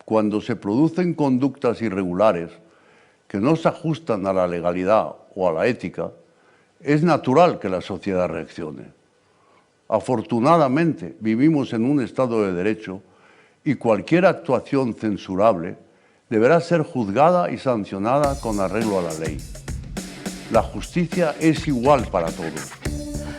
Cuando se producen conductas irregulares que no se ajustan a la legalidad o a la ética, es natural que la sociedad reaccione. Afortunadamente, vivimos en un Estado de Derecho y cualquier actuación censurable deberá ser juzgada y sancionada con arreglo a la ley. La justicia es igual para todos.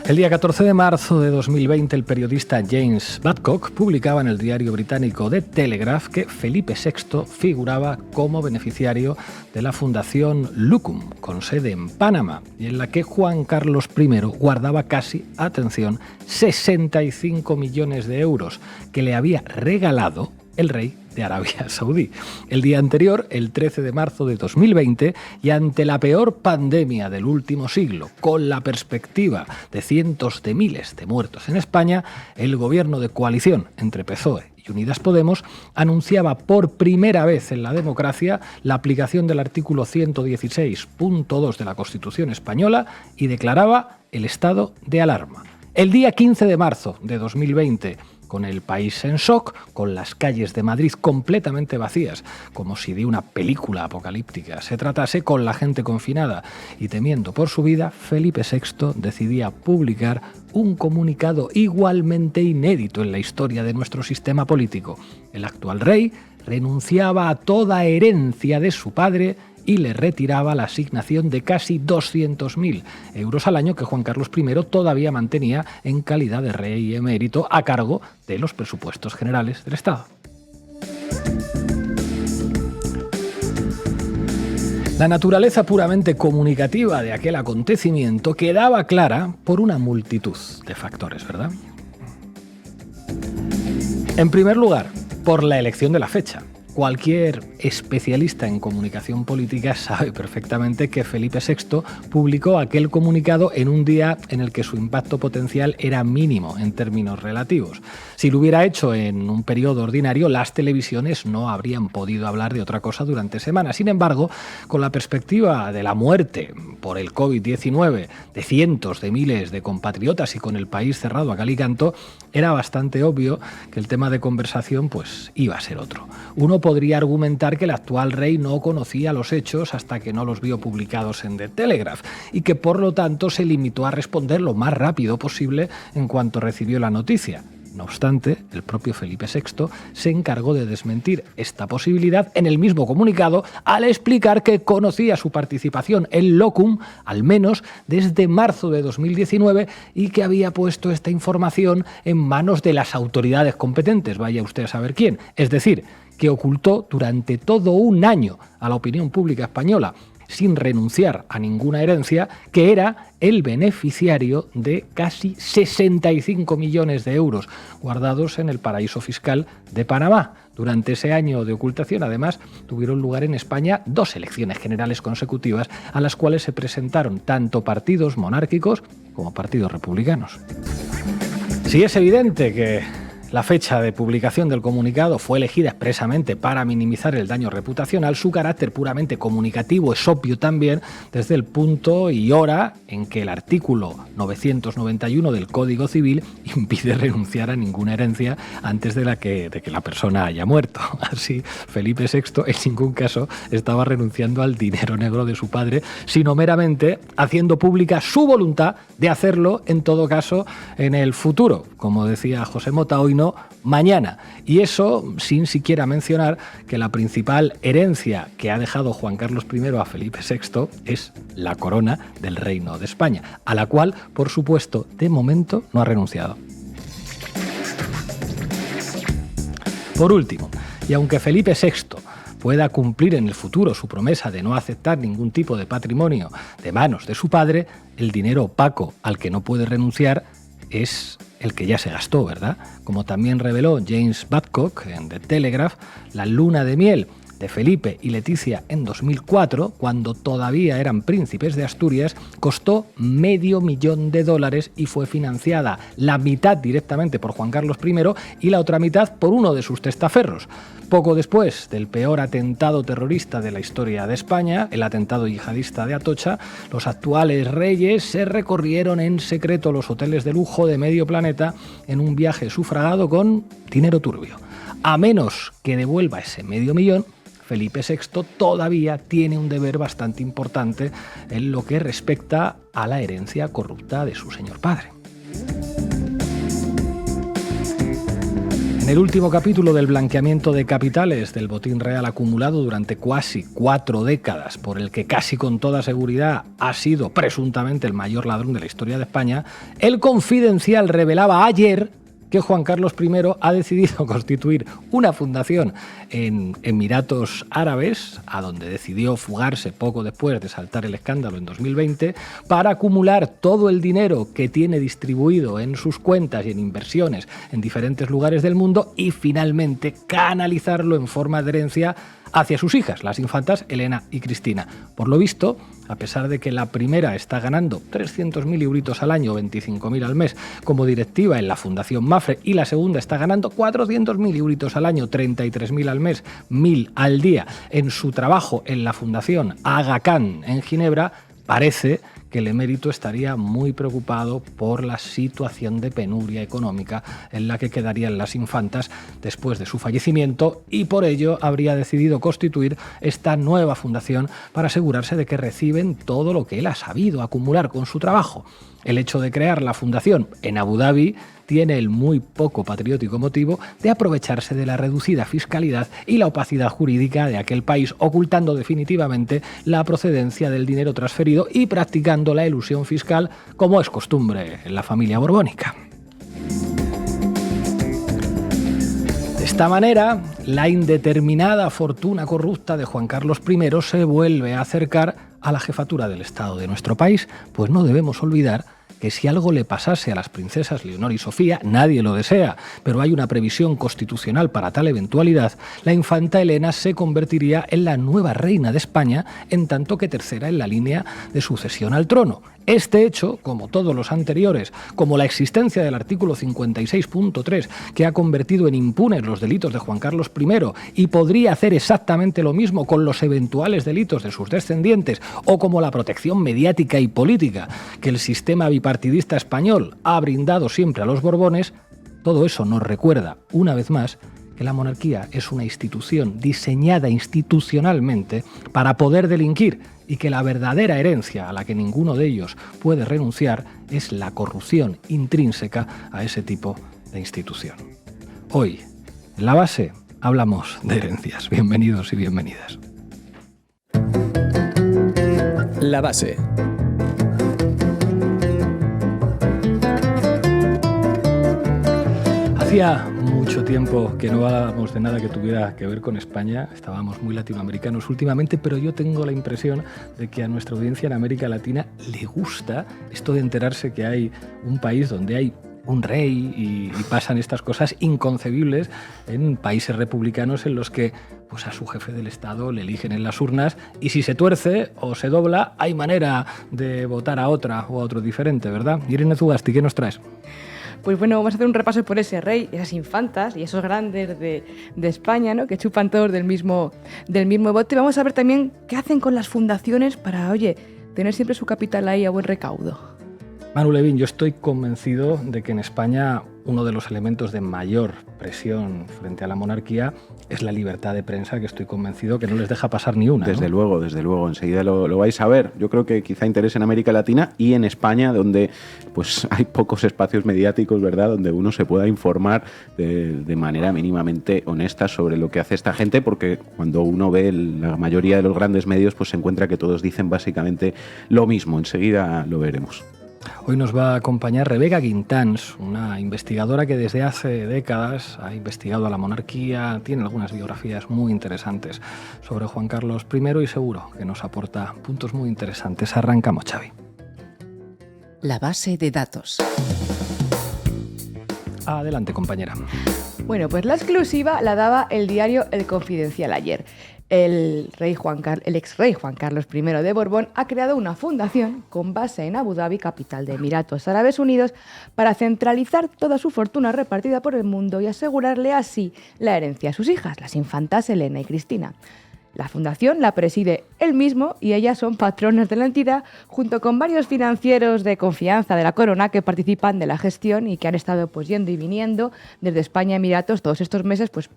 El día 14 de marzo de 2020, el periodista James Badcock publicaba en el diario británico The Telegraph que Felipe VI figuraba como beneficiario de la Fundación Lucum, con sede en Panamá, y en la que Juan Carlos I guardaba casi, atención, 65 millones de euros que le había regalado el rey de Arabia Saudí. El día anterior, el 13 de marzo de 2020, y ante la peor pandemia del último siglo, con la perspectiva de cientos de miles de muertos en España, el gobierno de coalición entre PSOE y Unidas Podemos anunciaba por primera vez en la democracia la aplicación del artículo 116.2 de la Constitución española y declaraba el estado de alarma. El día 15 de marzo de 2020, con el país en shock, con las calles de Madrid completamente vacías, como si de una película apocalíptica se tratase, con la gente confinada y temiendo por su vida, Felipe VI decidía publicar un comunicado igualmente inédito en la historia de nuestro sistema político. El actual rey renunciaba a toda herencia de su padre y le retiraba la asignación de casi 200.000 euros al año que Juan Carlos I todavía mantenía en calidad de rey emérito a cargo de los presupuestos generales del Estado. La naturaleza puramente comunicativa de aquel acontecimiento quedaba clara por una multitud de factores, ¿verdad? En primer lugar, por la elección de la fecha. Cualquier especialista en comunicación política sabe perfectamente que Felipe VI publicó aquel comunicado en un día en el que su impacto potencial era mínimo en términos relativos. Si lo hubiera hecho en un periodo ordinario, las televisiones no habrían podido hablar de otra cosa durante semanas. Sin embargo, con la perspectiva de la muerte por el COVID-19 de cientos de miles de compatriotas y con el país cerrado a cal y canto, era bastante obvio que el tema de conversación pues iba a ser otro. Uno podría argumentar que el actual rey no conocía los hechos hasta que no los vio publicados en The Telegraph y que por lo tanto se limitó a responder lo más rápido posible en cuanto recibió la noticia. No obstante, el propio Felipe VI se encargó de desmentir esta posibilidad en el mismo comunicado al explicar que conocía su participación en Locum, al menos desde marzo de 2019, y que había puesto esta información en manos de las autoridades competentes, vaya usted a saber quién. Es decir, que ocultó durante todo un año a la opinión pública española, sin renunciar a ninguna herencia, que era el beneficiario de casi 65 millones de euros guardados en el paraíso fiscal de Panamá. Durante ese año de ocultación, además, tuvieron lugar en España 2 elecciones generales consecutivas a las cuales se presentaron tanto partidos monárquicos como partidos republicanos. Sí, es evidente que la fecha de publicación del comunicado fue elegida expresamente para minimizar el daño reputacional. Su carácter puramente comunicativo es obvio también desde el punto y hora en que el artículo 991 del Código Civil impide renunciar a ninguna herencia antes de que la persona haya muerto. Así, Felipe VI en ningún caso estaba renunciando al dinero negro de su padre, sino meramente haciendo pública su voluntad de hacerlo, en todo caso, en el futuro. Como decía José Mota, hoy no, mañana. Y eso sin siquiera mencionar que la principal herencia que ha dejado Juan Carlos I a Felipe VI es la corona del Reino de España, a la cual, por supuesto, de momento no ha renunciado. Por último, y aunque Felipe VI pueda cumplir en el futuro su promesa de no aceptar ningún tipo de patrimonio de manos de su padre, el dinero opaco al que no puede renunciar es el que ya se gastó, ¿verdad? Como también reveló James Badcock en The Telegraph, la luna de miel de Felipe y Leticia en 2004, cuando todavía eran príncipes de Asturias, costó $500,000 y fue financiada la mitad directamente por Juan Carlos I y la otra mitad por uno de sus testaferros. Poco después del peor atentado terrorista de la historia de España, el atentado yihadista de Atocha, los actuales reyes se recorrieron en secreto los hoteles de lujo de medio planeta en un viaje sufragado con dinero turbio. A menos que devuelva ese $500,000, Felipe VI todavía tiene un deber bastante importante en lo que respecta a la herencia corrupta de su señor padre. En el último capítulo del blanqueamiento de capitales del botín real acumulado durante casi 4 décadas, por el que casi con toda seguridad ha sido presuntamente el mayor ladrón de la historia de España, el Confidencial revelaba ayer que Juan Carlos I ha decidido constituir una fundación en Emiratos Árabes, a donde decidió fugarse poco después de saltar el escándalo en 2020, para acumular todo el dinero que tiene distribuido en sus cuentas y en inversiones en diferentes lugares del mundo y finalmente canalizarlo en forma de herencia hacia sus hijas, las infantas Elena y Cristina. Por lo visto, a pesar de que la primera está ganando 300.000 euritos al año, 25.000 al mes, como directiva en la Fundación Mafre, y la segunda está ganando 400.000 euritos al año, 33.000 al mes, 1.000 al día, en su trabajo en la Fundación Aga Khan en Ginebra, parece que el emérito estaría muy preocupado por la situación de penuria económica en la que quedarían las infantas después de su fallecimiento y por ello habría decidido constituir esta nueva fundación para asegurarse de que reciben todo lo que él ha sabido acumular con su trabajo. El hecho de crear la fundación en Abu Dhabi tiene el muy poco patriótico motivo de aprovecharse de la reducida fiscalidad y la opacidad jurídica de aquel país, ocultando definitivamente la procedencia del dinero transferido y practicando la elusión fiscal, como es costumbre en la familia borbónica. De esta manera, la indeterminada fortuna corrupta de Juan Carlos I se vuelve a acercar a la jefatura del Estado de nuestro país, pues no debemos olvidar que si algo le pasase a las princesas Leonor y Sofía, nadie lo desea, pero hay una previsión constitucional para tal eventualidad, la infanta Elena se convertiría en la nueva reina de España, en tanto que tercera en la línea de sucesión al trono. Este hecho, como todos los anteriores, como la existencia del artículo 56.3, que ha convertido en impunes los delitos de Juan Carlos I y podría hacer exactamente lo mismo con los eventuales delitos de sus descendientes, o como la protección mediática y política que el sistema bipartidista español ha brindado siempre a los Borbones, todo eso nos recuerda, una vez más, que la monarquía es una institución diseñada institucionalmente para poder delinquir y que la verdadera herencia a la que ninguno de ellos puede renunciar es la corrupción intrínseca a ese tipo de institución. Hoy, en La Base, hablamos de herencias. Bienvenidos y bienvenidas. La Base. Hacía mucho tiempo que no hablábamos de nada que tuviera que ver con España, estábamos muy latinoamericanos últimamente, pero yo tengo la impresión de que a nuestra audiencia en América Latina le gusta esto de enterarse que hay un país donde hay un rey y pasan estas cosas inconcebibles en países republicanos en los que pues a su jefe del Estado le eligen en las urnas y si se tuerce o se dobla hay manera de votar a otra o a otro diferente, ¿verdad? Irene Zugasti, ¿qué nos traes? Pues bueno, vamos a hacer un repaso por ese rey, esas infantas y esos grandes de España, ¿no? Que chupan todos del mismo bote. Vamos a ver también qué hacen con las fundaciones para, tener siempre su capital ahí a buen recaudo. Manu Levín, yo estoy convencido de que en España uno de los elementos de mayor presión frente a la monarquía es la libertad de prensa, que estoy convencido que no les deja pasar ni una. Desde luego, enseguida lo vais a ver. Yo creo que quizá interese en América Latina y en España, donde pues hay pocos espacios mediáticos, ¿verdad?, donde uno se pueda informar de manera mínimamente honesta sobre lo que hace esta gente, porque cuando uno ve la mayoría de los grandes medios, pues se encuentra que todos dicen básicamente lo mismo. Enseguida lo veremos. Hoy nos va a acompañar Rebeca Quintans, una investigadora que desde hace décadas ha investigado a la monarquía, tiene algunas biografías muy interesantes sobre Juan Carlos I y seguro que nos aporta puntos muy interesantes. Arrancamos, Xavi. La base de datos. Adelante, compañera. Bueno, pues la exclusiva la daba el diario El Confidencial ayer. El ex rey Juan Carlos I de Borbón ha creado una fundación con base en Abu Dhabi, capital de Emiratos Árabes Unidos, para centralizar toda su fortuna repartida por el mundo y asegurarle así la herencia a sus hijas, las infantas Elena y Cristina. La fundación la preside él mismo y ellas son patronas de la entidad, junto con varios financieros de confianza de la corona que participan de la gestión y que han estado yendo y viniendo desde España a Emiratos todos estos meses, pues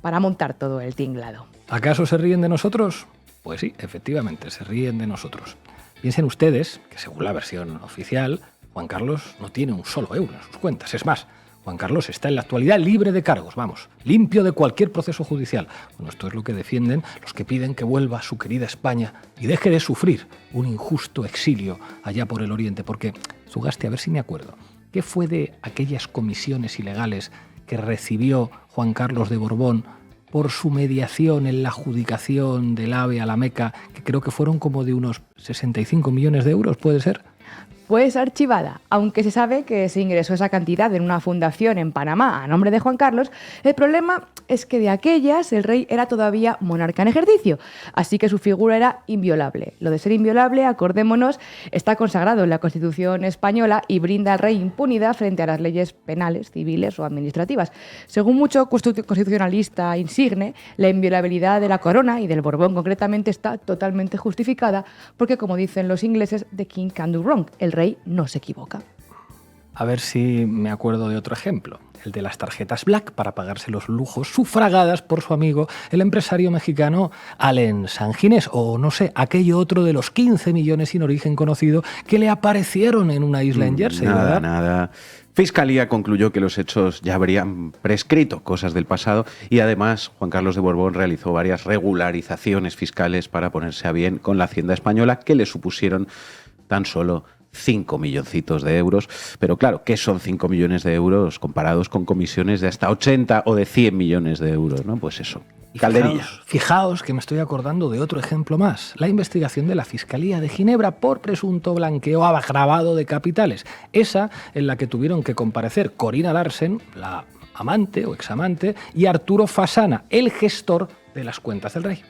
para montar todo el tinglado. ¿Acaso se ríen de nosotros? Pues sí, efectivamente, se ríen de nosotros. Piensen ustedes que, según la versión oficial, Juan Carlos no tiene un solo euro en sus cuentas. Es más, Juan Carlos está en la actualidad libre de cargos, vamos, limpio de cualquier proceso judicial. Bueno, esto es lo que defienden los que piden que vuelva a su querida España y deje de sufrir un injusto exilio allá por el Oriente. Porque, Zugaste, a ver si me acuerdo, ¿qué fue de aquellas comisiones ilegales que recibió Juan Carlos de Borbón por su mediación en la adjudicación del AVE a la Meca, que creo que fueron como de unos 65 millones de euros, ¿puede ser? Pues archivada, aunque se sabe que se ingresó esa cantidad en una fundación en Panamá a nombre de Juan Carlos, el problema es que de aquellas el rey era todavía monarca en ejercicio, así que su figura era inviolable. Lo de ser inviolable, acordémonos, está consagrado en la Constitución española y brinda al rey impunidad frente a las leyes penales, civiles o administrativas. Según mucho constitucionalista insigne, la inviolabilidad de la corona y del Borbón concretamente está totalmente justificada porque, como dicen los ingleses, the king can do wrong, el rey no se equivoca. A ver si me acuerdo de otro ejemplo, el de las tarjetas Black para pagarse los lujos sufragadas por su amigo, el empresario mexicano Allen Sanginés, o no sé, aquello otro de los 15 millones sin origen conocido que le aparecieron en una isla en Jersey. Nada. Fiscalía concluyó que los hechos ya habrían prescrito cosas del pasado y además Juan Carlos de Borbón realizó varias regularizaciones fiscales para ponerse a bien con la Hacienda española que le supusieron tan solo 5 milloncitos de euros. Pero claro, ¿qué son 5 millones de euros comparados con comisiones de hasta 80 o de 100 millones de euros? ¿No? Pues eso, calderilla. Fijaos que me estoy acordando de otro ejemplo más. La investigación de la Fiscalía de Ginebra por presunto blanqueo agravado de capitales. Esa en la que tuvieron que comparecer Corina Larsen, la amante o examante, y Arturo Fasana, el gestor de las cuentas del rey.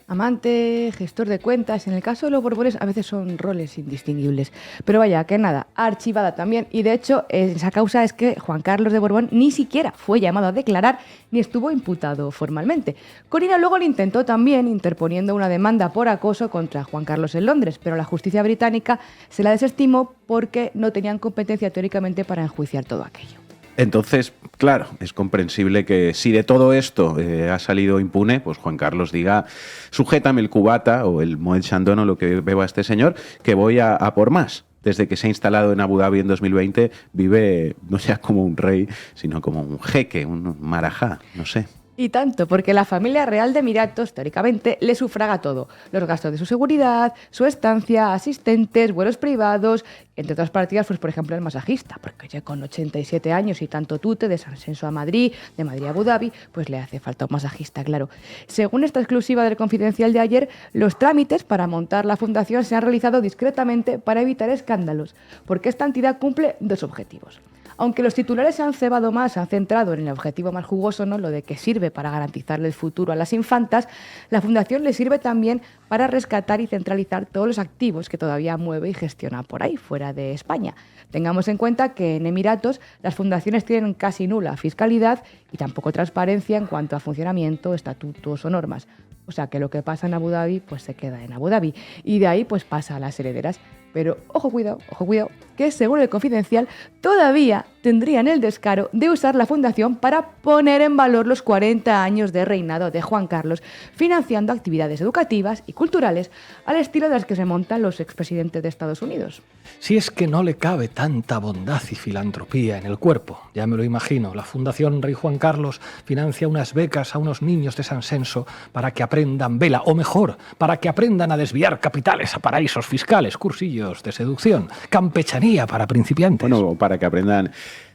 Amante, gestor de cuentas, en el caso de los Borbones a veces son roles indistinguibles. Pero vaya, que nada, archivada también. Y de hecho, esa causa es que Juan Carlos de Borbón ni siquiera fue llamado a declarar ni estuvo imputado formalmente. Corina luego lo intentó también, interponiendo una demanda por acoso contra Juan Carlos en Londres, pero la justicia británica se la desestimó porque no tenían competencia teóricamente para enjuiciar todo aquello. Entonces, claro, es comprensible que si de todo esto ha salido impune, pues Juan Carlos diga, sujétame el cubata o el Moet Chandon o lo que beba este señor, que voy a por más. Desde que se ha instalado en Abu Dhabi en 2020, vive no ya como un rey, sino como un jeque, un marajá, no sé. Y tanto, porque la familia real de Emiratos, teóricamente, le sufraga todo. Los gastos de su seguridad, su estancia, asistentes, vuelos privados, entre otras partidas, pues por ejemplo el masajista, porque ya con 87 años y tanto tute de San Senso a Madrid, de Madrid a Abu Dhabi, pues le hace falta un masajista, claro. Según esta exclusiva del Confidencial de ayer, los trámites para montar la fundación se han realizado discretamente para evitar escándalos, porque esta entidad cumple dos objetivos. Aunque los titulares se han cebado más, se han centrado en el objetivo más jugoso, ¿no? Lo de que sirve para garantizarle el futuro a las infantas, la Fundación le sirve también para rescatar y centralizar todos los activos que todavía mueve y gestiona por ahí, fuera de España. Tengamos en cuenta que en Emiratos las fundaciones tienen casi nula fiscalidad y tampoco transparencia en cuanto a funcionamiento, estatutos o normas. O sea que lo que pasa en Abu Dhabi pues se queda en Abu Dhabi y de ahí pues pasa a las herederas. Pero ojo cuidado, que según el Confidencial todavía tendrían el descaro de usar la fundación para poner en valor los 40 años de reinado de Juan Carlos, financiando actividades educativas y culturales al estilo de las que se montan los expresidentes de Estados Unidos. Si es que no le cabe tanta bondad y filantropía en el cuerpo, ya me lo imagino. La Fundación Rey Juan Carlos financia unas becas a unos niños de San Senso para que aprendan vela, o mejor, para que aprendan a desviar capitales a paraísos fiscales, cursillos de seducción, campechanía para principiantes. Bueno, para que aprendan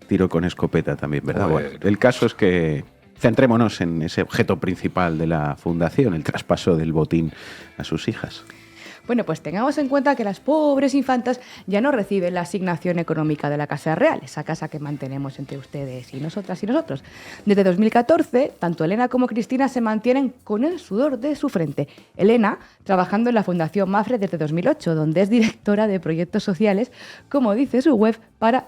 tiro con escopeta también, ¿verdad? Bueno, el caso es que centrémonos en ese objeto principal de la fundación, el traspaso del botín a sus hijas. Bueno, pues tengamos en cuenta que las pobres infantas ya no reciben la asignación económica de la Casa Real, esa casa que mantenemos entre ustedes y nosotras y nosotros. Desde 2014, tanto Elena como Cristina se mantienen con el sudor de su frente. Elena, trabajando en la Fundación Mafre desde 2008, donde es directora de proyectos sociales, como dice su web, para,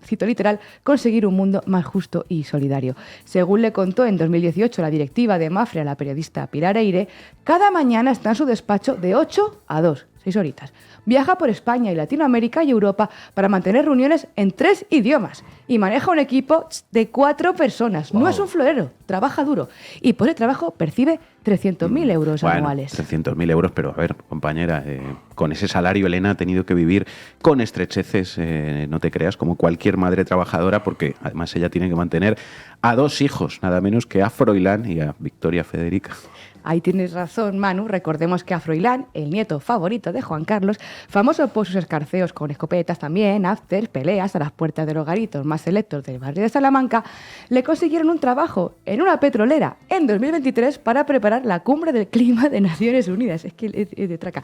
cito literal, conseguir un mundo más justo y solidario. Según le contó en 2018 la directiva de Mafre a la periodista Pilar Eire, cada mañana está en su despacho de 8 a 2. 6 horitas. Viaja por España y Latinoamérica y Europa para mantener reuniones en 3 idiomas. Y maneja un equipo de 4 personas. Wow. No es un florero, trabaja duro. Y por el trabajo percibe 300.000 euros anuales. 300.000 euros, pero a ver, compañera, con ese salario Elena ha tenido que vivir con estrecheces, no te creas, como cualquier madre trabajadora, porque además ella tiene que mantener a 2 hijos, nada menos que a Froilán y a Victoria Federica. Ahí tienes razón, Manu. Recordemos que a Froilán, el nieto favorito de Juan Carlos, famoso por sus escarceos con escopetas también, afters, peleas a las puertas de los garitos más selectos del barrio de Salamanca, le consiguieron un trabajo en una petrolera en 2023 para preparar la cumbre del clima de Naciones Unidas. Es que es de traca.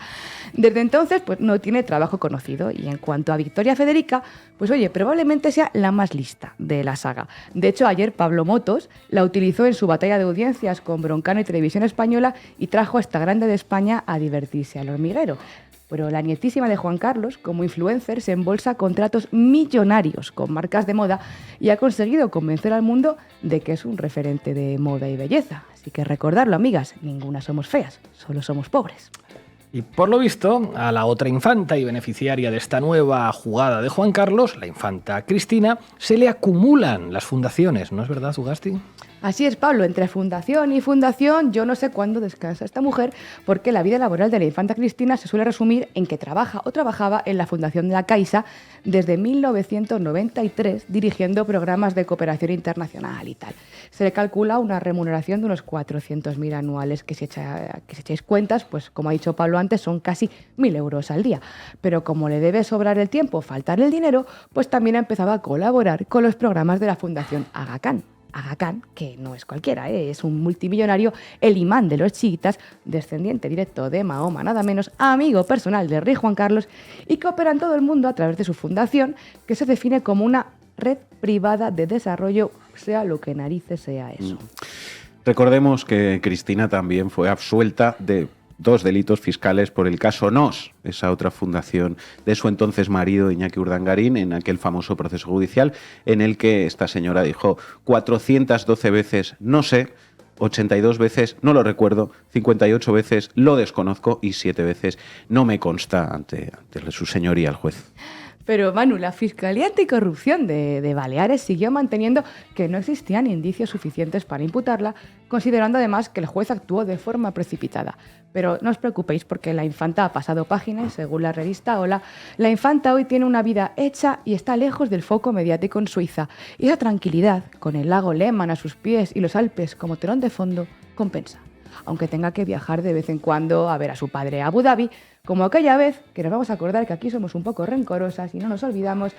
Desde entonces, pues no tiene trabajo conocido. Y en cuanto a Victoria Federica, pues oye, probablemente sea la más lista de la saga. De hecho, ayer Pablo Motos la utilizó en su batalla de audiencias con Broncano y Televisión Española y trajo a esta grande de España a divertirse al hormiguero. Pero la nietísima de Juan Carlos, como influencer, se embolsa contratos millonarios con marcas de moda y ha conseguido convencer al mundo de que es un referente de moda y belleza. Así que recordarlo, amigas, ninguna somos feas, solo somos pobres. Y por lo visto, a la otra infanta y beneficiaria de esta nueva jugada de Juan Carlos, la infanta Cristina, se le acumulan las fundaciones, ¿no es verdad, Ugasti? Así es, Pablo, entre fundación y fundación, yo no sé cuándo descansa esta mujer, porque la vida laboral de la infanta Cristina se suele resumir en que trabaja o trabajaba en la Fundación de la Caixa desde 1993, dirigiendo programas de cooperación internacional y tal. Se le calcula una remuneración de unos 400.000 anuales, que si echáis cuentas, pues como ha dicho Pablo antes, son casi 1.000 euros al día. Pero como le debe sobrar el tiempo, faltar el dinero, pues también ha empezado a colaborar con los programas de la Fundación Aga Khan. Aga Khan, que no es cualquiera, es un multimillonario, el imán de los chiitas, descendiente directo de Mahoma, nada menos, amigo personal del rey Juan Carlos, y que opera en todo el mundo a través de su fundación, que se define como una red privada de desarrollo, sea lo que narices sea eso. Recordemos que Cristina también fue absuelta de 2 delitos fiscales por el caso NOS, esa otra fundación de su entonces marido Iñaki Urdangarín, en aquel famoso proceso judicial en el que esta señora dijo 412 veces no sé, 82 veces no lo recuerdo, 58 veces lo desconozco y 7 veces no me consta ante su señoría el juez. Pero, Manu, la Fiscalía Anticorrupción de Baleares siguió manteniendo que no existían indicios suficientes para imputarla, considerando además que el juez actuó de forma precipitada. Pero no os preocupéis porque la infanta ha pasado páginas, según la revista Hola. La infanta hoy tiene una vida hecha y está lejos del foco mediático en Suiza. Y esa tranquilidad, con el lago Lehmann a sus pies y los Alpes como telón de fondo, compensa. Aunque tenga que viajar de vez en cuando a ver a su padre a Abu Dhabi, como aquella vez, que nos vamos a acordar que aquí somos un poco rencorosas y no nos olvidamos,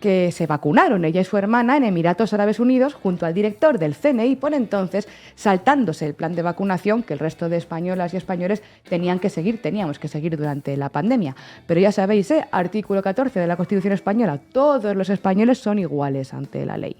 que se vacunaron ella y su hermana en Emiratos Árabes Unidos junto al director del CNI por entonces, saltándose el plan de vacunación que el resto de españolas y españoles teníamos que seguir durante la pandemia. Pero ya sabéis, artículo 14 de la Constitución Española, todos los españoles son iguales ante la ley.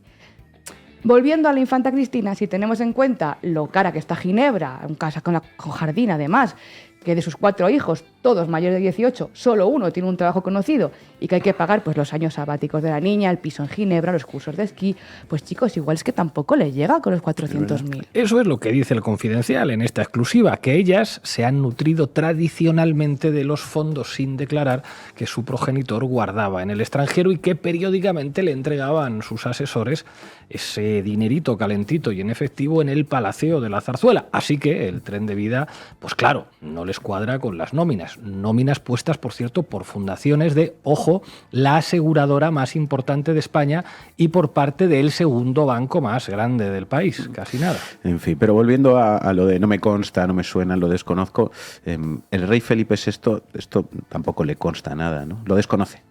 Volviendo a la infanta Cristina, si tenemos en cuenta lo cara que está Ginebra, en casa con jardín además, que de sus 4 hijos, todos mayores de 18, solo uno tiene un trabajo conocido y que hay que pagar pues los años sabáticos de la niña, el piso en Ginebra, los cursos de esquí, pues chicos, igual es que tampoco le llega con los 400.000. Eso es lo que dice el Confidencial en esta exclusiva, que ellas se han nutrido tradicionalmente de los fondos sin declarar que su progenitor guardaba en el extranjero y que periódicamente le entregaban sus asesores ese dinerito calentito y en efectivo en el Palacio de la Zarzuela. Así que el tren de vida, pues claro, no les cuadra con las nóminas. Nóminas puestas, por cierto, por fundaciones de, ojo, la aseguradora más importante de España y por parte del segundo banco más grande del país. Casi nada. En fin, pero volviendo a lo de no me consta, no me suena, lo desconozco, el rey Felipe VI, esto tampoco le consta nada, ¿no? Lo desconoce.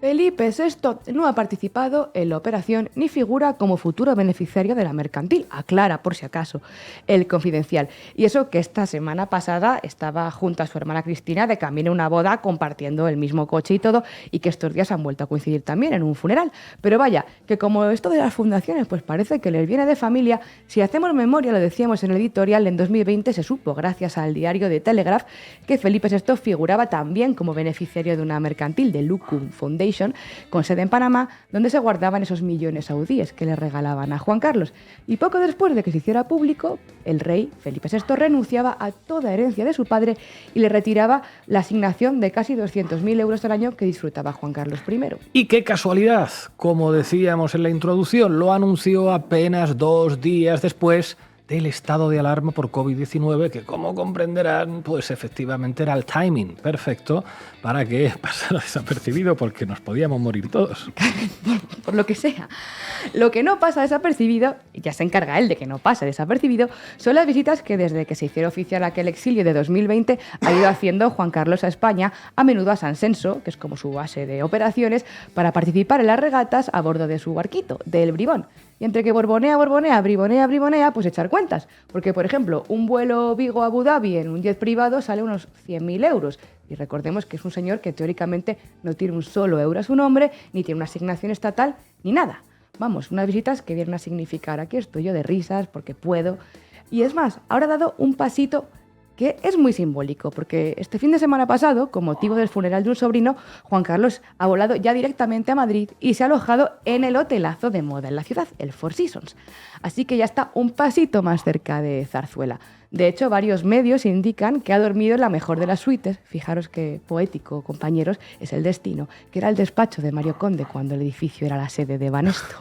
Felipe VI no ha participado en la operación ni figura como futuro beneficiario de la mercantil, aclara por si acaso el Confidencial. Y eso que esta semana pasada estaba junto a su hermana Cristina de camino a una boda compartiendo el mismo coche y todo, y que estos días han vuelto a coincidir también en un funeral. Pero vaya, que como esto de las fundaciones pues parece que les viene de familia, si hacemos memoria, lo decíamos en el editorial, en 2020 se supo, gracias al diario The Telegraph, que Felipe VI figuraba también como beneficiario de una mercantil, de Lucum Foundation, Foundation, con sede en Panamá, donde se guardaban esos millones saudíes que le regalaban a Juan Carlos. Y poco después de que se hiciera público, el rey Felipe VI renunciaba a toda herencia de su padre y le retiraba la asignación de casi 200.000 euros al año que disfrutaba Juan Carlos I. Y qué casualidad, como decíamos en la introducción, lo anunció apenas 2 días después del estado de alarma por COVID-19, que como comprenderán, pues efectivamente era el timing perfecto para que pasara desapercibido, porque nos podíamos morir todos. Por lo que sea. Lo que no pasa desapercibido, y ya se encarga él de que no pase desapercibido, son las visitas que desde que se hiciera oficial aquel exilio de 2020 ha ido haciendo Juan Carlos a España, a menudo a San Senso, que es como su base de operaciones, para participar en las regatas a bordo de su barquito, del Bribón. Y entre que borbonea, bribonea, pues echar cuentas. Porque, por ejemplo, un vuelo Vigo-Abu Dhabi en un jet privado sale unos 100.000 euros. Y recordemos que es un señor que teóricamente no tiene un solo euro a su nombre, ni tiene una asignación estatal, ni nada. Vamos, unas visitas que vienen a significar: aquí estoy yo de risas, porque puedo. Y es más, ahora ha dado un pasito que es muy simbólico, porque este fin de semana pasado, con motivo del funeral de un sobrino, Juan Carlos ha volado ya directamente a Madrid y se ha alojado en el hotelazo de moda en la ciudad, el Four Seasons. Así que ya está un pasito más cerca de Zarzuela. De hecho, varios medios indican que ha dormido en la mejor de las suites. Fijaros qué poético, compañeros, es el destino, que era el despacho de Mario Conde cuando el edificio era la sede de Banesto.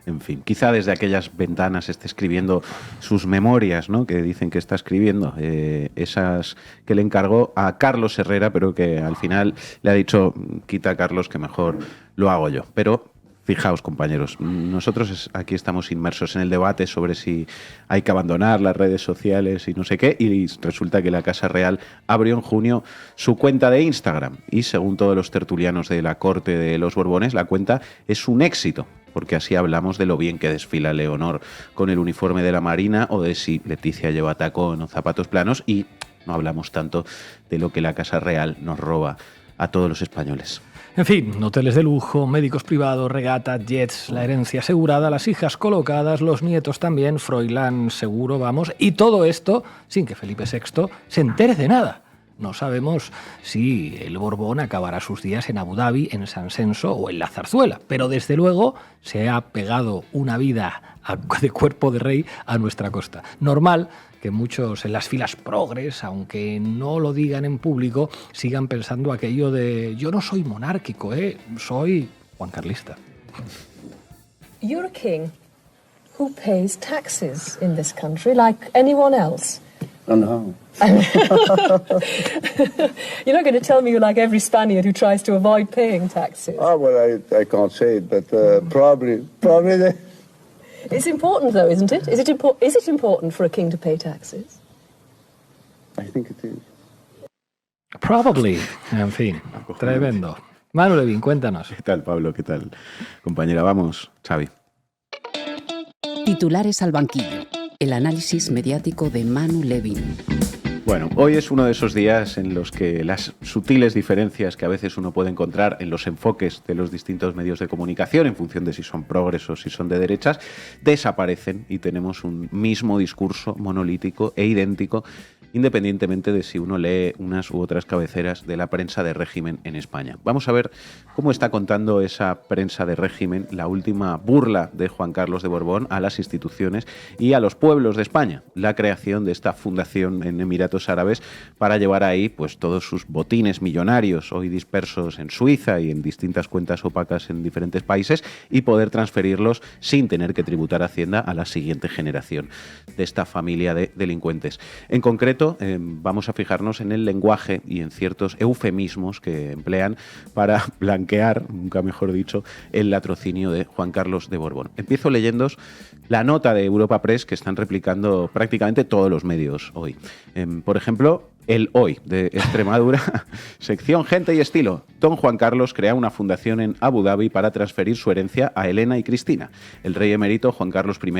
En fin, quizá desde aquellas ventanas esté escribiendo sus memorias, ¿no?, que dicen que está escribiendo, esas que le encargó a Carlos Herrera, pero que al final le ha dicho: quita, Carlos, que mejor lo hago yo. Pero fijaos, compañeros, nosotros aquí estamos inmersos en el debate sobre si hay que abandonar las redes sociales y no sé qué, y resulta que la Casa Real abrió en junio su cuenta de Instagram y, según todos los tertulianos de la corte de los Borbones, la cuenta es un éxito, porque así hablamos de lo bien que desfila Leonor con el uniforme de la Marina, o de si Leticia lleva tacón o zapatos planos, y no hablamos tanto de lo que la Casa Real nos roba a todos los españoles. En fin, hoteles de lujo, médicos privados, regatas, jets, la herencia asegurada, las hijas colocadas, los nietos también, Froilán seguro, vamos, y todo esto sin que Felipe VI se entere de nada. No sabemos si el Borbón acabará sus días en Abu Dhabi, en San Senso o en la Zarzuela, pero desde luego se ha pegado una vida de cuerpo de rey a nuestra costa. Normal que muchos en las filas progres, aunque no lo digan en público, sigan pensando aquello de: yo no soy monárquico, soy juancarlista. You're a king who pays taxes in this country like anyone else. No. You're not going to tell me you're like every Spaniard who tries to avoid paying taxes. Oh, well, I can't say it, but probably they... It's important, though, isn't it? Is it important for a king to pay taxes? I think it is. Probably. En fin, tremendo. Manu Levin, cuéntanos. ¿Qué tal, Pablo? ¿Qué tal, compañera? Vamos, Xavi. Titulares al banquillo. El análisis mediático de Manu Levin. Bueno, hoy es uno de esos días en los que las sutiles diferencias que a veces uno puede encontrar en los enfoques de los distintos medios de comunicación, en función de si son progres o si son de derechas, desaparecen y tenemos un mismo discurso monolítico e idéntico, independientemente de si uno lee unas u otras cabeceras de la prensa de régimen en España. Vamos a ver cómo está contando esa prensa de régimen la última burla de Juan Carlos de Borbón a las instituciones y a los pueblos de España, la creación de esta fundación en Emiratos Árabes para llevar ahí pues todos sus botines millonarios, hoy dispersos en Suiza y en distintas cuentas opacas en diferentes países, y poder transferirlos sin tener que tributar Hacienda a la siguiente generación de esta familia de delincuentes. En concreto, vamos a fijarnos en el lenguaje y en ciertos eufemismos que emplean para blanquear, nunca mejor dicho, el latrocinio de Juan Carlos de Borbón. Empiezo leyéndoos la nota de Europa Press que están replicando prácticamente todos los medios hoy. Por ejemplo, El Hoy de Extremadura, sección Gente y Estilo. Don Juan Carlos crea una fundación en Abu Dhabi para transferir su herencia a Elena y Cristina. El rey emérito Juan Carlos I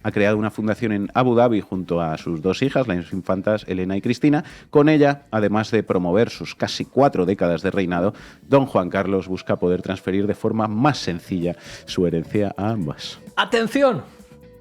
ha creado una fundación en Abu Dhabi junto a sus dos hijas, las infantas Elena y Cristina. Con ella, además de promover sus casi 4 décadas de reinado, don Juan Carlos busca poder transferir de forma más sencilla su herencia a ambas. ¡Atención!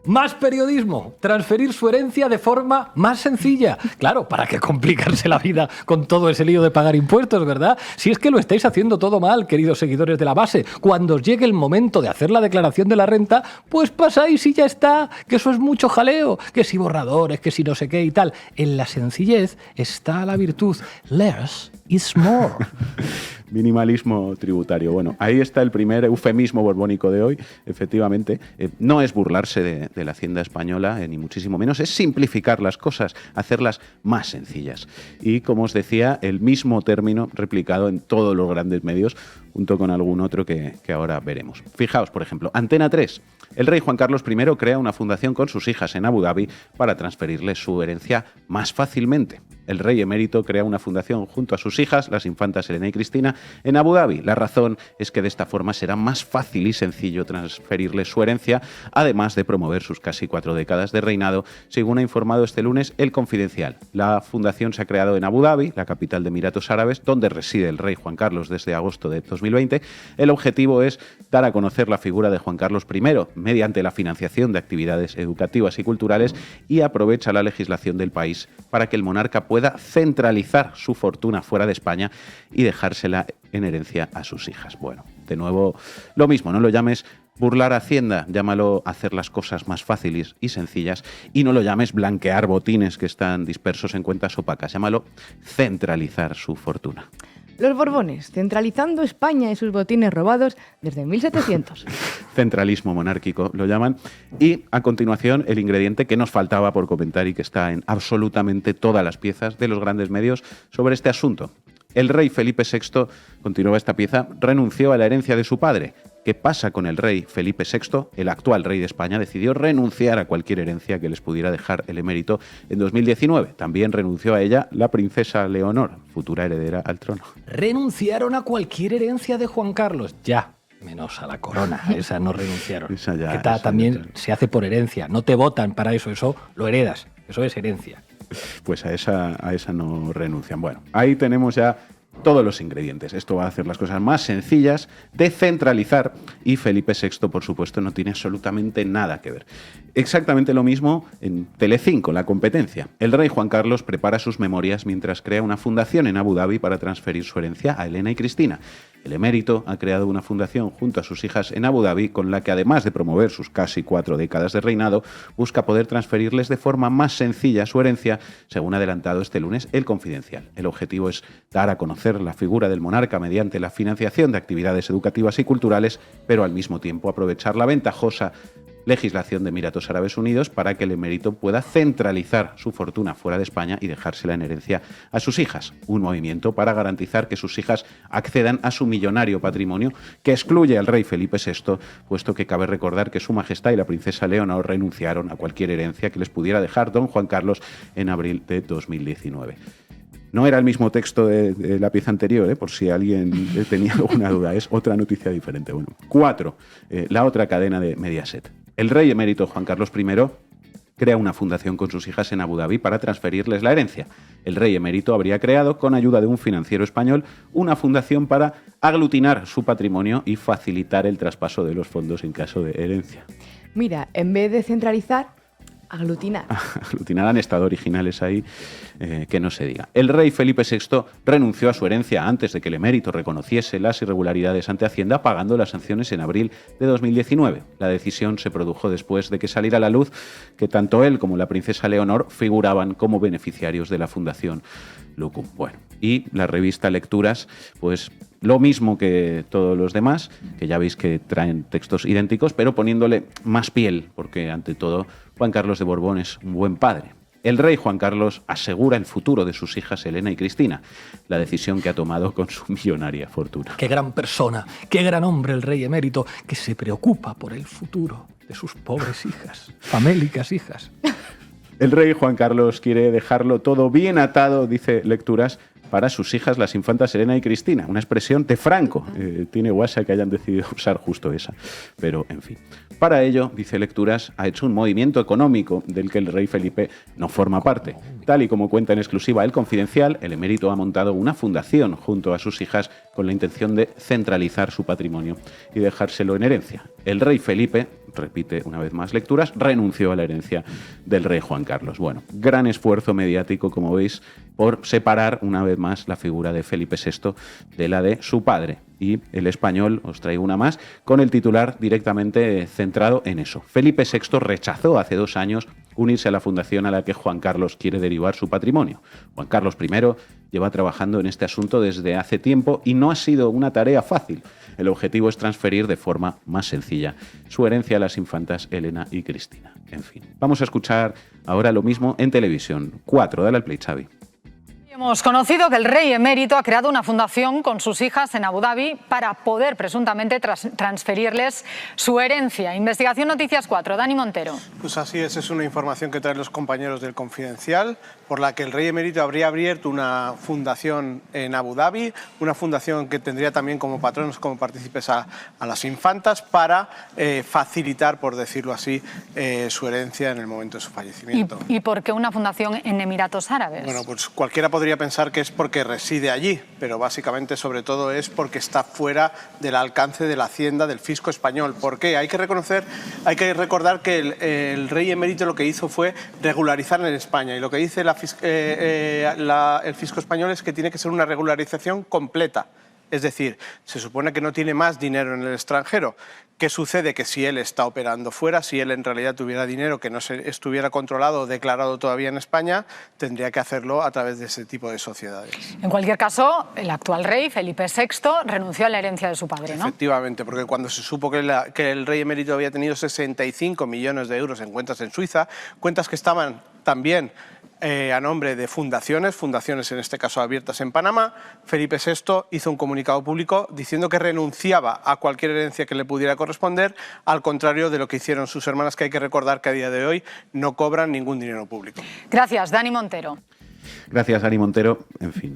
Más periodismo, transferir su herencia de forma más sencilla. Claro, ¿para qué complicarse la vida con todo ese lío de pagar impuestos, verdad? Si es que lo estáis haciendo todo mal, queridos seguidores de La Base. Cuando os llegue el momento de hacer la declaración de la renta, pues pasáis y ya está, que eso es mucho jaleo, que si borradores, que si no sé qué y tal. En la sencillez está la virtud. Less is more. Minimalismo tributario. Bueno, ahí está el primer eufemismo borbónico de hoy. Efectivamente, no es burlarse de la Hacienda española, ni muchísimo menos, es simplificar las cosas, hacerlas más sencillas. Y, como os decía, el mismo término replicado en todos los grandes medios, junto con algún otro que ahora veremos. Fijaos, por ejemplo, Antena 3. El rey Juan Carlos I crea una fundación con sus hijas en Abu Dhabi para transferirles su herencia más fácilmente. El rey emérito crea una fundación junto a sus hijas, las infantas Elena y Cristina, en Abu Dhabi. La razón es que de esta forma será más fácil y sencillo transferirles su herencia, además de promover sus casi 4 décadas de reinado, según ha informado este lunes El Confidencial. La fundación se ha creado en Abu Dhabi, la capital de Emiratos Árabes, donde reside el rey Juan Carlos desde agosto de 2020. El objetivo es dar a conocer la figura de Juan Carlos I mediante la financiación de actividades educativas y culturales, y aprovecha la legislación del país para que el monarca pueda centralizar su fortuna fuera de España y dejársela en herencia a sus hijas. Bueno, de nuevo, lo mismo, no lo llames burlar a Hacienda, llámalo hacer las cosas más fáciles y sencillas, y no lo llames blanquear botines que están dispersos en cuentas opacas, llámalo centralizar su fortuna. Los Borbones, centralizando España y sus botines robados desde 1700. Centralismo monárquico lo llaman. Y a continuación el ingrediente que nos faltaba por comentar y que está en absolutamente todas las piezas de los grandes medios sobre este asunto. El rey Felipe VI, continúa esta pieza, renunció a la herencia de su padre. ¿Qué pasa con el rey Felipe VI? El actual rey de España decidió renunciar a cualquier herencia que les pudiera dejar el emérito en 2019. También renunció a ella la princesa Leonor, futura heredera al trono. Renunciaron a cualquier herencia de Juan Carlos. Ya. Menos a la corona, esa no renunciaron. Esa ya, que esa también ya. se hace por herencia, no te votan para eso lo heredas, eso es herencia. Pues a esa no renuncian. Bueno, ahí tenemos ya todos los ingredientes. Esto va a hacer las cosas más sencillas de centralizar, y Felipe VI, por supuesto, no tiene absolutamente nada que ver. Exactamente lo mismo en Telecinco, la competencia. El rey Juan Carlos prepara sus memorias mientras crea una fundación en Abu Dhabi para transferir su herencia a Elena y Cristina. El emérito ha creado una fundación junto a sus hijas en Abu Dhabi, con la que, además de promover sus casi 4 décadas de reinado, busca poder transferirles de forma más sencilla su herencia, según ha adelantado este lunes El Confidencial. El objetivo es dar a conocer la figura del monarca mediante la financiación de actividades educativas y culturales, pero al mismo tiempo aprovechar la ventajosa legislación de Emiratos Árabes Unidos para que el emérito pueda centralizar su fortuna fuera de España y dejársela en herencia a sus hijas. Un movimiento para garantizar que sus hijas accedan a su millonario patrimonio, que excluye al rey Felipe VI, puesto que cabe recordar que su majestad y la princesa Leonor renunciaron a cualquier herencia que les pudiera dejar don Juan Carlos en abril de 2019. No era el mismo texto de la pieza anterior, por si alguien tenía alguna duda. Es otra noticia diferente. Bueno, 4. La otra cadena de Mediaset. El rey emérito Juan Carlos I crea una fundación con sus hijas en Abu Dhabi para transferirles la herencia. El rey emérito habría creado, con ayuda de un financiero español, una fundación para aglutinar su patrimonio y facilitar el traspaso de los fondos en caso de herencia. Mira, en vez de centralizar, aglutinar. Aglutinar, han estado originales ahí, que no se diga. El rey Felipe VI renunció a su herencia antes de que el emérito reconociese las irregularidades ante Hacienda, pagando las sanciones en abril de 2019. La decisión se produjo después de que saliera a la luz que tanto él como la princesa Leonor figuraban como beneficiarios de la Fundación Lucum. Bueno, y la revista Lecturas, pues lo mismo que todos los demás, que ya veis que traen textos idénticos, pero poniéndole más piel, porque ante todo Juan Carlos de Borbón es un buen padre. El rey Juan Carlos asegura el futuro de sus hijas Elena y Cristina, la decisión que ha tomado con su millonaria fortuna. Qué gran persona, qué gran hombre el rey emérito, que se preocupa por el futuro de sus pobres hijas, famélicas hijas. El rey Juan Carlos quiere dejarlo todo bien atado, dice Lecturas, para sus hijas, las infantas Elena y Cristina. Una expresión de Franco. Tiene guasa que hayan decidido usar justo esa. Pero, en fin. Para ello, dice Lecturas, ha hecho un movimiento económico del que el rey Felipe no forma parte. Tal y como cuenta en exclusiva El Confidencial, el emérito ha montado una fundación junto a sus hijas con la intención de centralizar su patrimonio y dejárselo en herencia. El rey Felipe repite una vez más lecturas, renunció a la herencia del rey Juan Carlos. Bueno, gran esfuerzo mediático, como veis, por separar una vez más la figura de Felipe VI de la de su padre. Y El Español, os traigo una más, con el titular directamente centrado en eso. Felipe VI rechazó hace 2 años unirse a la fundación a la que Juan Carlos quiere derivar su patrimonio. Juan Carlos I lleva trabajando en este asunto desde hace tiempo y no ha sido una tarea fácil. El objetivo es transferir de forma más sencilla su herencia a las infantas Elena y Cristina. En fin, vamos a escuchar ahora lo mismo en televisión. 4, dale al play, Xavi. Hemos conocido que el rey emérito ha creado una fundación con sus hijas en Abu Dhabi para poder presuntamente transferirles su herencia. Investigación Noticias 4, Dani Montero. Pues así es una información que traen los compañeros del Confidencial, por la que el rey emérito habría abierto una fundación en Abu Dhabi, una fundación que tendría también como patronos, como partícipes a las infantas, para facilitar, por decirlo así, su herencia en el momento de su fallecimiento. ¿Y por qué una fundación en Emiratos Árabes? Bueno, pues cualquiera podría pensar que es porque reside allí, pero básicamente, sobre todo, es porque está fuera del alcance de la Hacienda, del fisco español. ¿Por qué? Hay que recordar que el rey emérito lo que hizo fue regularizar en España, y lo que dice el fisco español es que tiene que ser una regularización completa. Es decir, se supone que no tiene más dinero en el extranjero. ¿Qué sucede? Que si él está operando fuera, si él en realidad tuviera dinero que no estuviera controlado o declarado todavía en España, tendría que hacerlo a través de ese tipo de sociedades. En cualquier caso, el actual rey, Felipe VI, renunció a la herencia de su padre, ¿no? Efectivamente, porque cuando se supo que el rey emérito había tenido 65 millones de euros en cuentas en Suiza, cuentas que estaban también a nombre de fundaciones en este caso abiertas en Panamá, Felipe VI hizo un comunicado público diciendo que renunciaba a cualquier herencia que le pudiera corresponder, al contrario de lo que hicieron sus hermanas, que hay que recordar que a día de hoy no cobran ningún dinero público. Gracias, Dani Montero. Gracias, Dani Montero. En fin,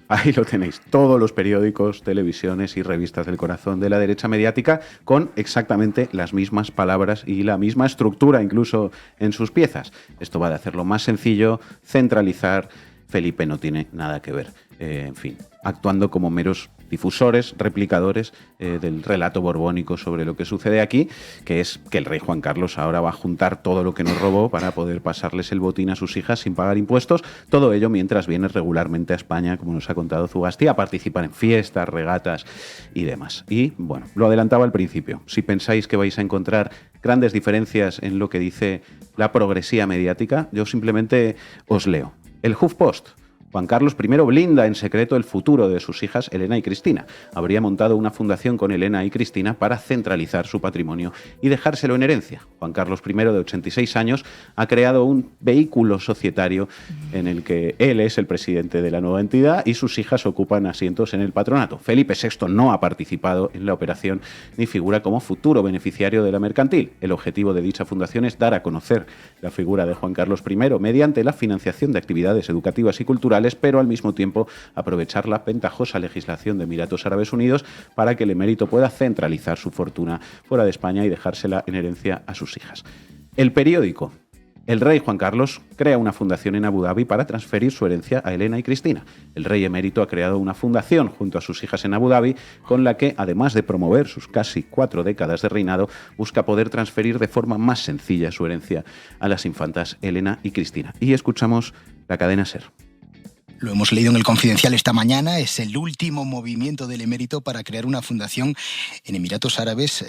ahí lo tenéis, todos los periódicos, televisiones y revistas del corazón de la derecha mediática con exactamente las mismas palabras y la misma estructura incluso en sus piezas. Esto va de hacerlo más sencillo, centralizar. Felipe no tiene nada que ver. En fin, actuando como meros difusores, replicadores del relato borbónico sobre lo que sucede aquí, que es que el rey Juan Carlos ahora va a juntar todo lo que nos robó para poder pasarles el botín a sus hijas sin pagar impuestos, todo ello mientras viene regularmente a España, como nos ha contado Zugasti, a participar en fiestas, regatas y demás. Y bueno, lo adelantaba al principio, si pensáis que vais a encontrar grandes diferencias en lo que dice la progresía mediática, yo simplemente os leo. El HuffPost. Juan Carlos I blinda en secreto el futuro de sus hijas Elena y Cristina. Habría montado una fundación con Elena y Cristina para centralizar su patrimonio y dejárselo en herencia. Juan Carlos I, de 86 años, ha creado un vehículo societario en el que él es el presidente de la nueva entidad y sus hijas ocupan asientos en el patronato. Felipe VI no ha participado en la operación ni figura como futuro beneficiario de la mercantil. El objetivo de dicha fundación es dar a conocer la figura de Juan Carlos I mediante la financiación de actividades educativas y culturales, pero al mismo tiempo aprovechar la ventajosa legislación de Emiratos Árabes Unidos para que el emérito pueda centralizar su fortuna fuera de España y dejársela en herencia a sus hijas. El periódico. El rey Juan Carlos crea una fundación en Abu Dhabi para transferir su herencia a Elena y Cristina. El rey emérito ha creado una fundación junto a sus hijas en Abu Dhabi con la que, además de promover sus casi 4 décadas de reinado, busca poder transferir de forma más sencilla su herencia a las infantas Elena y Cristina. Y escuchamos la cadena SER. Lo hemos leído en el Confidencial esta mañana, es el último movimiento del emérito para crear una fundación en Emiratos Árabes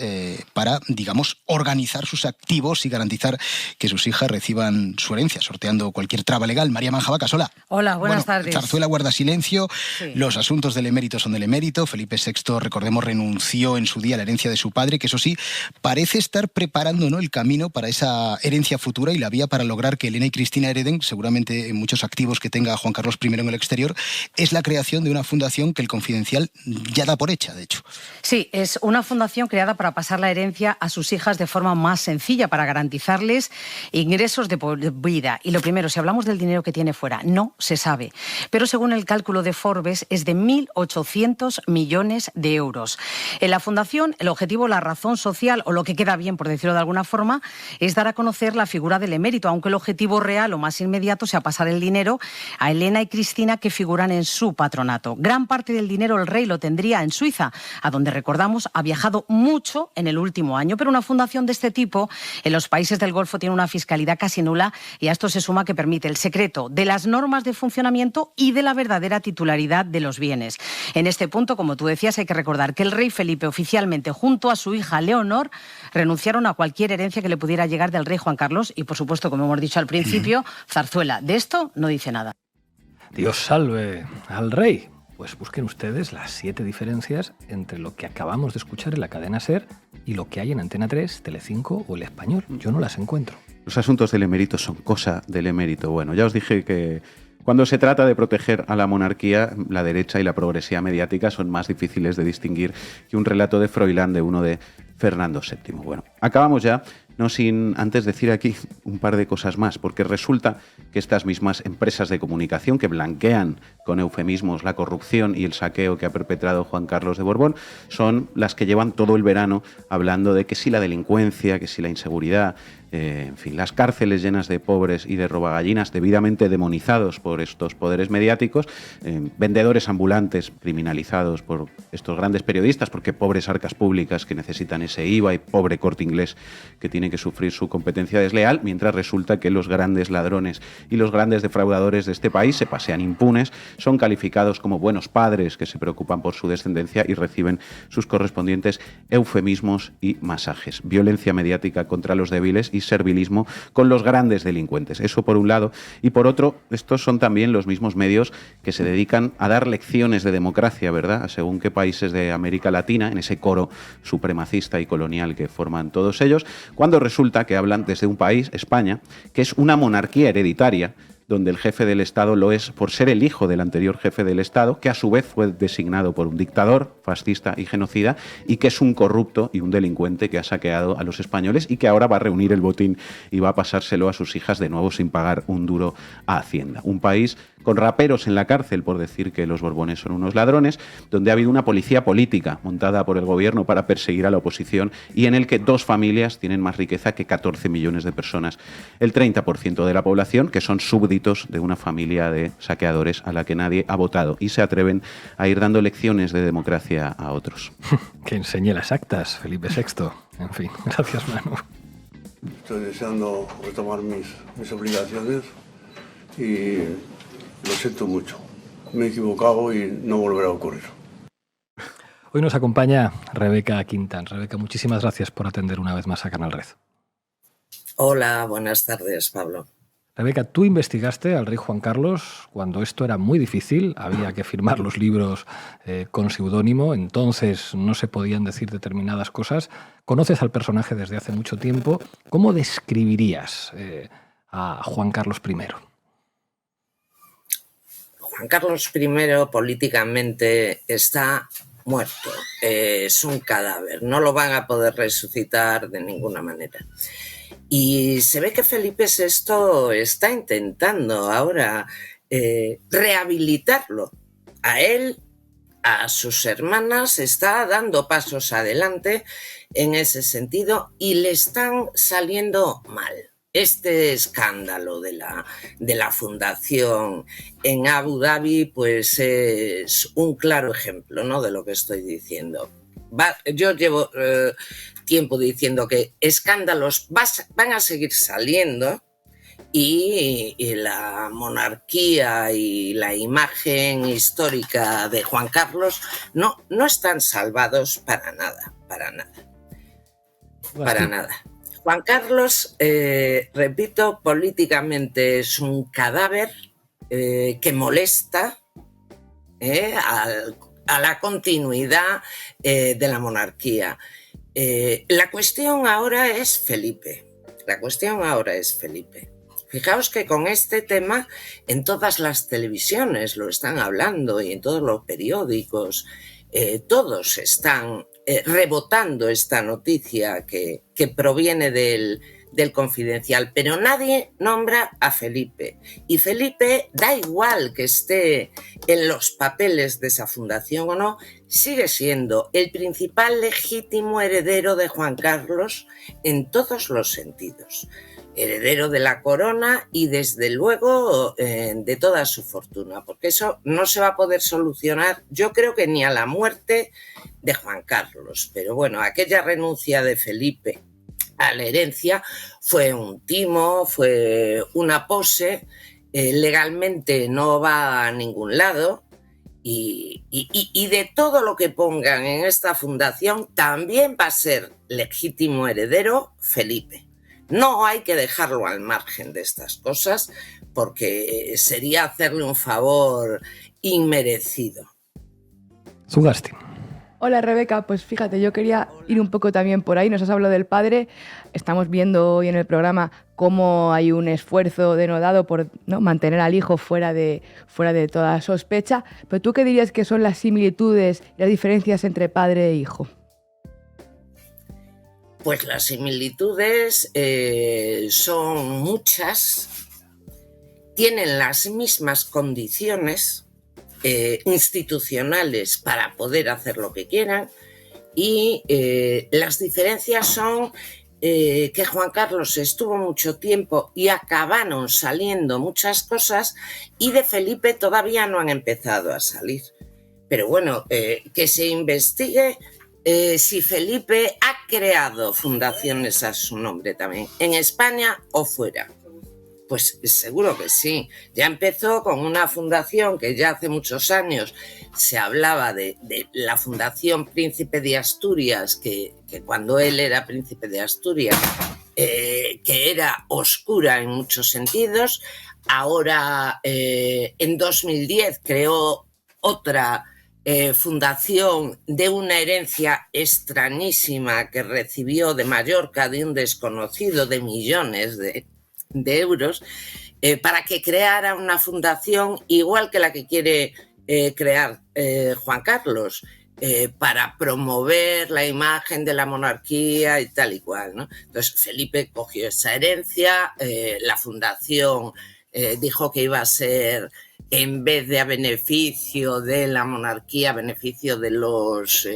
para, digamos, organizar sus activos y garantizar que sus hijas reciban su herencia, sorteando cualquier traba legal. María Manjabacas, hola. Hola, buenas tardes. Zarzuela guarda silencio, sí. Los asuntos del emérito son del emérito. Felipe VI, recordemos, renunció en su día a la herencia de su padre, que eso sí, parece estar preparando, ¿no?, el camino para esa herencia futura y la vía para lograr que Elena y Cristina hereden, seguramente en muchos activos que tenga Juan Carlos I en el exterior, es la creación de una fundación que el Confidencial ya da por hecha, de hecho. Sí, es una fundación creada para pasar la herencia a sus hijas de forma más sencilla, para garantizarles ingresos de por vida. Y lo primero, si hablamos del dinero que tiene fuera, no se sabe. Pero según el cálculo de Forbes, es de 1.800 millones de euros. En la fundación, el objetivo, la razón social, o lo que queda bien, por decirlo de alguna forma, es dar a conocer la figura del emérito, aunque el objetivo real o más inmediato sea pasar el dinero a Elena y Cristina Cristina que figuran en su patronato. Gran parte del dinero el rey lo tendría en Suiza, a donde, recordamos, ha viajado mucho en el último año, pero una fundación de este tipo en los países del Golfo tiene una fiscalidad casi nula y a esto se suma que permite el secreto de las normas de funcionamiento y de la verdadera titularidad de los bienes. En este punto, como tú decías, hay que recordar que el rey Felipe oficialmente, junto a su hija Leonor, renunciaron a cualquier herencia que le pudiera llegar del rey Juan Carlos y, por supuesto, como hemos dicho al principio, Zarzuela de esto no dice nada. Dios salve al rey. Pues busquen ustedes las 7 diferencias entre lo que acabamos de escuchar en la cadena SER y lo que hay en Antena 3, Telecinco o El Español. Yo no las encuentro. Los asuntos del emérito son cosa del emérito. Bueno, ya os dije que cuando se trata de proteger a la monarquía, la derecha y la progresía mediática son más difíciles de distinguir que un relato de Froilán de uno de Fernando VII. Bueno, acabamos ya, no sin antes decir aquí un par de cosas más, porque resulta que estas mismas empresas de comunicación que blanquean con eufemismos la corrupción y el saqueo que ha perpetrado Juan Carlos de Borbón son las que llevan todo el verano hablando de que si la delincuencia, que si la inseguridad, en fin, las cárceles llenas de pobres y de robagallinas debidamente demonizados por estos poderes mediáticos, vendedores ambulantes criminalizados por estos grandes periodistas, porque pobres arcas públicas que necesitan ese IVA y pobre Corte Inglés que tiene que sufrir su competencia desleal, mientras resulta que los grandes ladrones y los grandes defraudadores de este país se pasean impunes, son calificados como buenos padres que se preocupan por su descendencia y reciben sus correspondientes eufemismos y masajes. Violencia mediática contra los débiles y servilismo con los grandes delincuentes. Eso por un lado. Y por otro, estos son también los mismos medios que se dedican a dar lecciones de democracia, ¿verdad?, según qué países de América Latina, en ese coro supremacista y colonial que forman todos ellos, cuando resulta que hablan desde un país, España, que es una monarquía hereditaria, donde el jefe del Estado lo es por ser el hijo del anterior jefe del Estado, que a su vez fue designado por un dictador, fascista y genocida, y que es un corrupto y un delincuente que ha saqueado a los españoles y que ahora va a reunir el botín y va a pasárselo a sus hijas de nuevo sin pagar un duro a Hacienda. Un país con raperos en la cárcel por decir que los Borbones son unos ladrones, donde ha habido una policía política montada por el gobierno para perseguir a la oposición y en el que 2 familias tienen más riqueza que 14 millones de personas. El 30% de la población, que son súbditos de una familia de saqueadores a la que nadie ha votado y se atreven a ir dando lecciones de democracia a otros. Que enseñe las actas, Felipe VI. En fin, gracias, Manu. Estoy deseando retomar mis obligaciones y lo siento mucho. Me he equivocado y no volverá a ocurrir. Hoy nos acompaña Rebeca Quintans. Rebeca, muchísimas gracias por atender una vez más a Canal Red. Hola, buenas tardes, Pablo. Rebeca, tú investigaste al rey Juan Carlos cuando esto era muy difícil, había que firmar los libros con seudónimo, entonces no se podían decir determinadas cosas. Conoces al personaje desde hace mucho tiempo. ¿Cómo describirías a Juan Carlos I? Juan Carlos I políticamente está muerto, es un cadáver, no lo van a poder resucitar de ninguna manera. Y se ve que Felipe VI está intentando ahora rehabilitarlo. A él, a sus hermanas, está dando pasos adelante en ese sentido y le están saliendo mal. Este escándalo de la fundación en Abu Dhabi pues es un claro ejemplo, ¿no?, de lo que estoy diciendo. Yo llevo tiempo diciendo que escándalos van a seguir saliendo y la monarquía y la imagen histórica de Juan Carlos no están salvados para nada. Juan Carlos, repito, políticamente es un cadáver que molesta a la continuidad de la monarquía. La cuestión ahora es Felipe. Fijaos que con este tema en todas las televisiones lo están hablando y en todos los periódicos, todos están rebotando esta noticia que proviene del Confidencial, pero nadie nombra a Felipe. Y Felipe, da igual que esté en los papeles de esa fundación o no, sigue siendo el principal legítimo heredero de Juan Carlos en todos los sentidos. heredero de la corona y desde luego de toda su fortuna, porque eso no se va a poder solucionar, yo creo que ni a la muerte de Juan Carlos. Pero bueno, aquella renuncia de Felipe a la herencia fue un timo, fue una pose, legalmente no va a ningún lado. Y de todo lo que pongan en esta fundación también va a ser legítimo heredero Felipe. No hay que dejarlo al margen de estas cosas porque sería hacerle un favor inmerecido. Zugasti. Hola Rebeca, pues fíjate, yo quería ir un poco también por ahí, nos has hablado del padre, estamos viendo hoy en el programa cómo hay un esfuerzo denodado por, ¿no?, mantener al hijo fuera de toda sospecha, pero ¿tú qué dirías que son las similitudes y las diferencias entre padre e hijo? Pues las similitudes son muchas, tienen las mismas condiciones institucionales para poder hacer lo que quieran y las diferencias son que Juan Carlos estuvo mucho tiempo y acabaron saliendo muchas cosas y de Felipe todavía no han empezado a salir. Pero bueno, que se investigue si Felipe ha creado fundaciones a su nombre también, en España o fuera. Pues seguro que sí. Ya empezó con una fundación que ya hace muchos años se hablaba de la Fundación Príncipe de Asturias, que cuando él era Príncipe de Asturias, que era oscura en muchos sentidos. Ahora, en 2010, creó otra fundación de una herencia extrañísima que recibió de Mallorca de un desconocido de millones de euros, para que creara una fundación igual que la que quiere crear Juan Carlos, para promover la imagen de la monarquía y tal y cual, ¿no? Entonces Felipe cogió esa herencia, la fundación dijo que iba a ser, en vez de a beneficio de la monarquía, a beneficio de los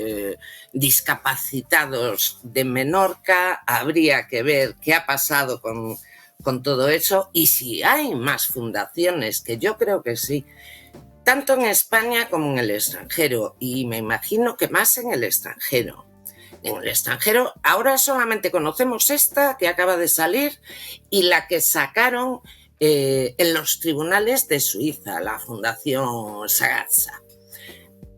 discapacitados de Menorca. Habría que ver qué ha pasado con todo eso y si hay más fundaciones, que yo creo que sí, tanto en España como en el extranjero, y me imagino que más en el extranjero. En el extranjero ahora solamente conocemos esta que acaba de salir y la que sacaron en los tribunales de Suiza, la Fundación Sagazza.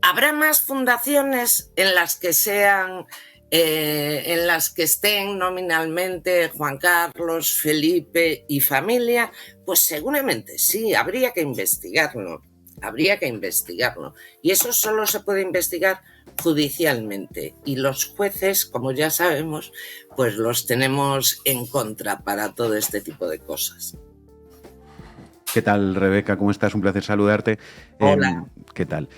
¿Habrá más fundaciones en las que sean en las que estén nominalmente Juan Carlos, Felipe y familia? Pues seguramente sí, habría que investigarlo. Y eso solo se puede investigar judicialmente. Y los jueces, como ya sabemos, pues los tenemos en contra para todo este tipo de cosas. ¿Qué tal, Rebeca? ¿Cómo estás? Un placer saludarte. Hola. ¿Qué tal?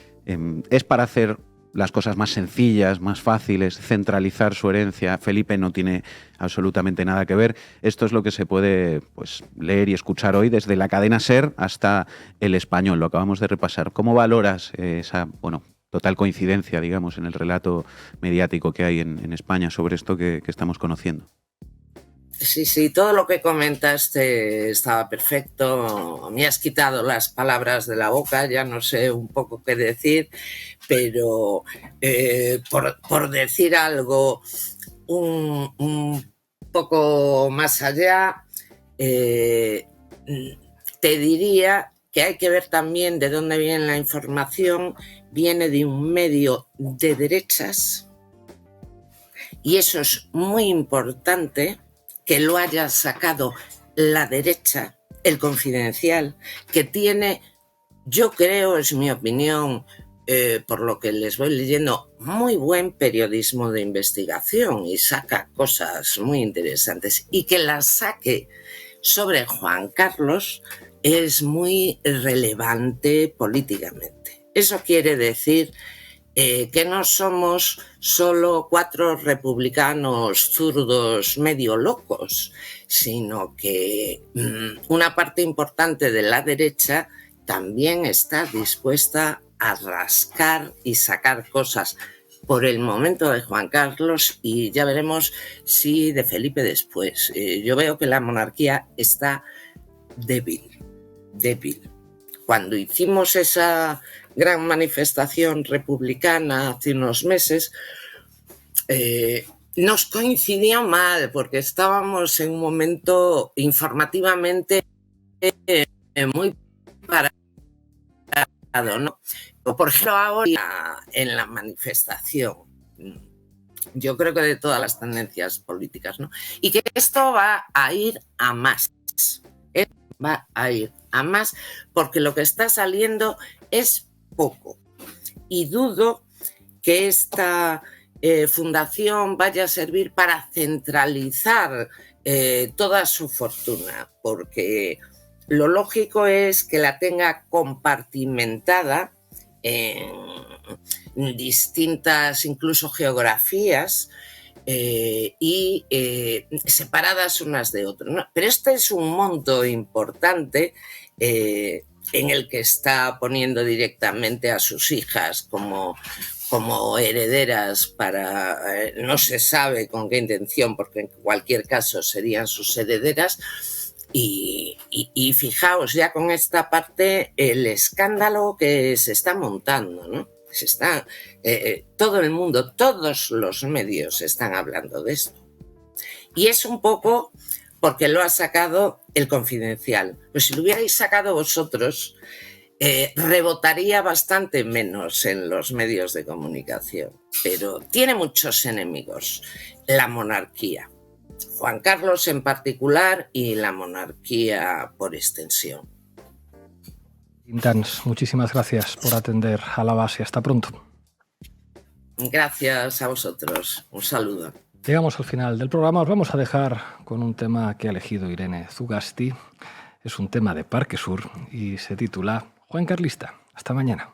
Es para hacer las cosas más sencillas, más fáciles, centralizar su herencia. Felipe no tiene absolutamente nada que ver. Esto es lo que se puede, pues, leer y escuchar hoy desde la cadena SER hasta El Español. Lo acabamos de repasar. ¿Cómo valoras esa, total coincidencia, digamos, en el relato mediático que hay en España sobre esto que estamos conociendo? Sí, todo lo que comentaste estaba perfecto. Me has quitado las palabras de la boca, ya no sé un poco qué decir, pero por decir algo un poco más allá, te diría que hay que ver también de dónde viene la información. Viene de un medio de derechas y eso es muy importante, que lo haya sacado la derecha, El Confidencial, que tiene, yo creo, es mi opinión, por lo que les voy leyendo, muy buen periodismo de investigación y saca cosas muy interesantes. Y que las saque sobre Juan Carlos es muy relevante políticamente. Eso quiere decir que no somos solo 4 republicanos zurdos medio locos, sino que una parte importante de la derecha también está dispuesta a rascar y sacar cosas por el momento de Juan Carlos y ya veremos si de Felipe después. Yo veo que la monarquía está débil. Cuando hicimos esa gran manifestación republicana hace unos meses, nos coincidió mal porque estábamos en un momento informativamente muy parado, ¿no? Por ejemplo, ahora en la manifestación, yo creo que de todas las tendencias políticas, ¿no? Y que esto va a ir a más. Va a ir a más porque lo que está saliendo es poco. Y dudo que esta fundación vaya a servir para centralizar toda su fortuna, porque lo lógico es que la tenga compartimentada en distintas, incluso geografías, y separadas unas de otras, ¿no? Pero este es un monto importante en el que está poniendo directamente a sus hijas como herederas para, no se sabe con qué intención, porque en cualquier caso serían sus herederas. Y fijaos ya con esta parte el escándalo que se está montando, ¿no? Todo el mundo, todos los medios están hablando de esto. Y es un poco porque lo ha sacado El Confidencial. Pues si lo hubierais sacado vosotros, rebotaría bastante menos en los medios de comunicación. Pero tiene muchos enemigos, la monarquía. Juan Carlos en particular y la monarquía por extensión. Quintans, muchísimas gracias por atender a la base. Hasta pronto. Gracias a vosotros. Un saludo. Llegamos al final del programa. Os vamos a dejar con un tema que ha elegido Irene Zugasti. Es un tema de Parque Sur y se titula Juan Carlista. Hasta mañana.